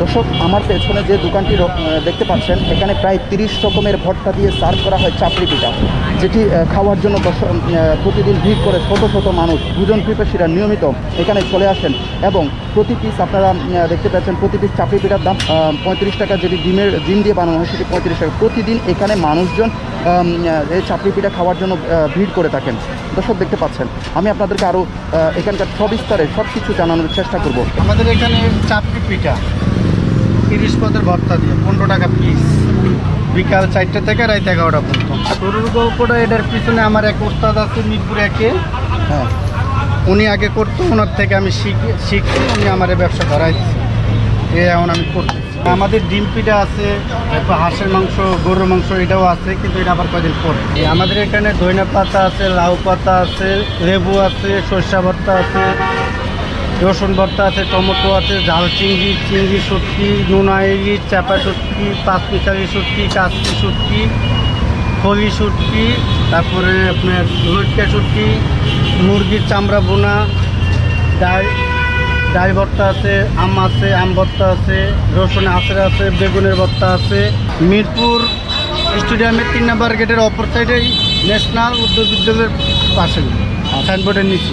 দর্শক, আমার পেছনে যে দোকানটি দেখতে পাচ্ছেন, এখানে প্রায় 30 রকমের ভর্তা দিয়ে সার্ভ করা হয় চাপড়ি পিঠা, যেটি খাওয়ার জন্য প্রতিদিন ভিড় করে শত শত মানুষ, ভোজন পিপাসীরা নিয়মিত এখানে চলে আসেন। এবং প্রতি পিস আপনারা দেখতে পাচ্ছেন, প্রতি পিস চাপড়ি পিঠার দাম 35 টাকা, যেটি ডিম দিয়ে বানানো হয় সেটি 35 টাকা। প্রতিদিন এখানে মানুষজন এই চাপড়ি পিঠা খাওয়ার জন্য ভিড় করে থাকেন। দর্শক দেখতে পাচ্ছেন, আমি আপনাদেরকে আরও এখানকার সবিস্তারে সব কিছু জানানোর চেষ্টা করব। আমাদের এখানে চাপড়ি পিঠা 30 পদের ভর্তা দিয়ে 15 টাকা পিস, বিকাল 4টা থেকে রাত 11টা পর্যন্ত। গরুর গল্পটা এটার পিছনে আমার এক ওস্তাদ আছে মিরপুর একে, হ্যাঁ, উনি আগে করতো, ওনার থেকে আমি শিখছি, উনি আমার এই ব্যবসা ধরাইছে, এখন আমি করতেছি। আমাদের ডিম পিঠা আছে, তারপর হাঁসের মাংস, গরুর মাংস এটাও আছে, কিন্তু এটা আবার কদিন পরে। আমাদের এখানে ধনিয়া পাতা আছে, লাউ পাতা আছে, লেবু আছে, সরষা ভর্তা আছে, রসুন ভর্তা আছে, টমেটো আছে, ঝাল চিংড়ি, চিংড়ি শুটকি, নোনা ইলিশ, চাপা শুটকি, পাঁচমিশালি শুটকি, কাশি শুটকি, ফলি শুটকি, তারপরে আপনার লটকা শুটকি, মুরগির চামড়া বোনা, ডাল ভর্তা আছে, আম আছে, আম ভর্তা আছে, রসুন আচার আছে, বেগুনের ভর্তা আছে। মিরপুর স্টেডিয়ামের 3 নম্বর গেটের অপর সাইডে ন্যাশনাল উচ্চ বিদ্যালয়ের পাশে সাইনবোর্ডের নিচে।